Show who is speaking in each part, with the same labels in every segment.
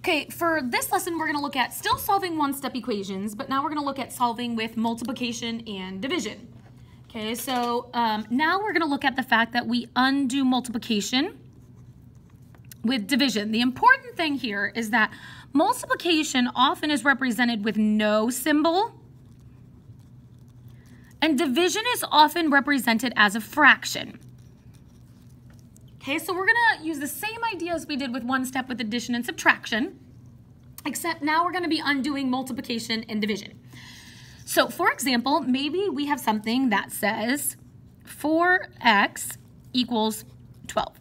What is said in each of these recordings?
Speaker 1: Okay, for this lesson, we're going to look at still solving one-step equations, but now we're going to look at solving with multiplication and division. Okay, so now we're going to look at the fact that we undo multiplication with division. The important thing here is that multiplication often is represented with no symbol, and division is often represented as a fraction. Okay, so we're going to use the same idea as we did with one step with addition and subtraction, except now we're going to be undoing multiplication and division. So, for example, maybe we have something that says 4x equals 12.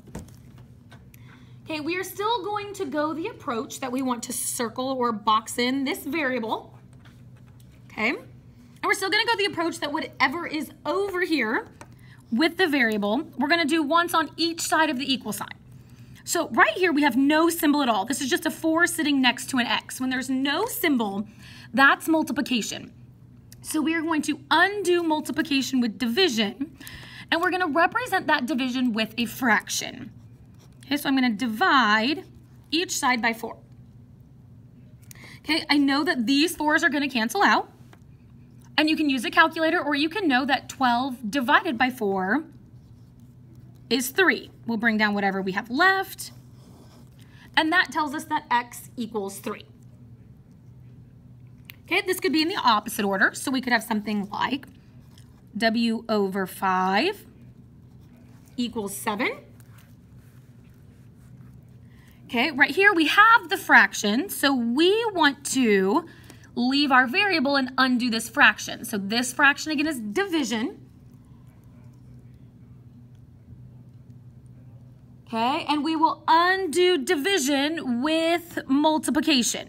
Speaker 1: Okay, we are still going to go the approach that we want to circle or box in this variable. Okay, and we're still going to go the approach that whatever is over here with the variable, we're going to do once on each side of the equal sign. So right here we have no symbol at all. This is just a 4 sitting next to an x. When there's no symbol, that's multiplication. So we are going to undo multiplication with division, and we're going to represent that division with a fraction. Okay, so I'm going to divide each side by 4. Okay, I know that these 4s are going to cancel out. And you can use a calculator, or you can know that 12 divided by 4 is 3. We'll bring down whatever we have left. And that tells us that x equals 3. Okay, this could be in the opposite order. So we could have something like w over 5 equals 7. Okay, right here we have the fraction. So we want to leave our variable and undo this fraction. So this fraction again is division. Okay, and we will undo division with multiplication.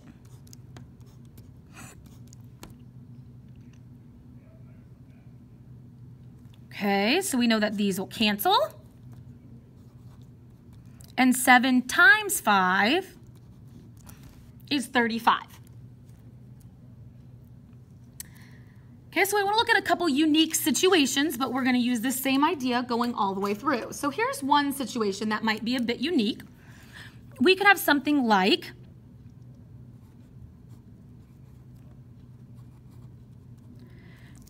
Speaker 1: Okay, so we know that these will cancel. And 7 times 5 is 35. Okay, so I want to look at a couple unique situations, but we're going to use the same idea going all the way through. So here's one situation that might be a bit unique. We could have something like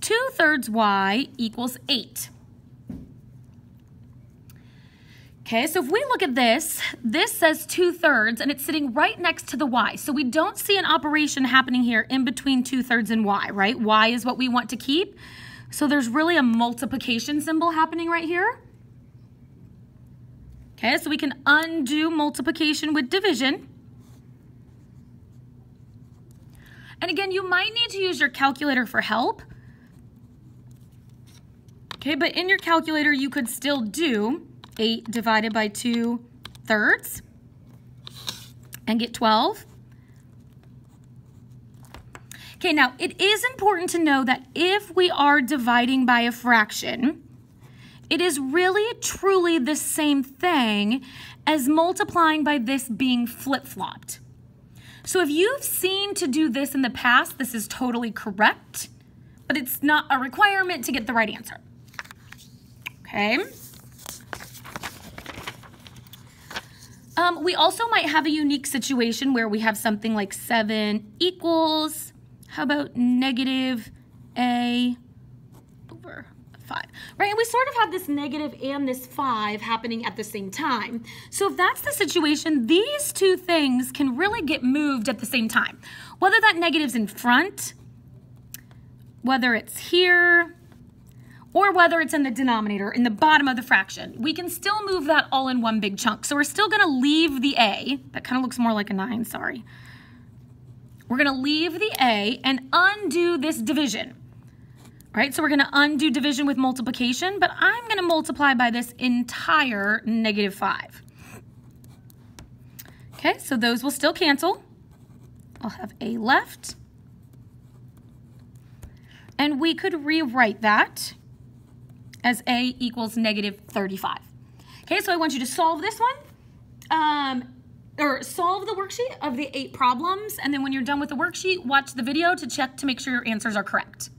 Speaker 1: 2/3 y equals 8. Okay, so if we look at this, this says 2/3 and it's sitting right next to the y. So we don't see an operation happening here in between 2/3 and y, right? Y is what we want to keep. So there's really a multiplication symbol happening right here. Okay, so we can undo multiplication with division. And again, you might need to use your calculator for help. Okay, but in your calculator, you could still do 8 divided by 2/3 and get 12. Okay, now it is important to know that if we are dividing by a fraction, it is really truly the same thing as multiplying by this being flip-flopped. So if you've seen to do this in the past, this is totally correct, but it's not a requirement to get the right answer. Okay. We also might have a unique situation where we have something like 7 equals, how about negative a over 5, right? And we sort of have this negative and this 5 happening at the same time. So if that's the situation, these two things can really get moved at the same time. Whether that negative's in front, whether it's here, or whether it's in the denominator, in the bottom of the fraction, we can still move that all in one big chunk. So we're still going to leave the a. That kind of looks more like a 9, sorry. We're going to leave the a and undo this division. All right, so we're going to undo division with multiplication, but I'm going to multiply by this entire negative 5. Okay, so those will still cancel. I'll have a left. And we could rewrite that as a equals negative 35. Okay, so I want you to solve this one, or solve the worksheet of the 8 problems, and then when you're done with the worksheet, watch the video to check to make sure your answers are correct.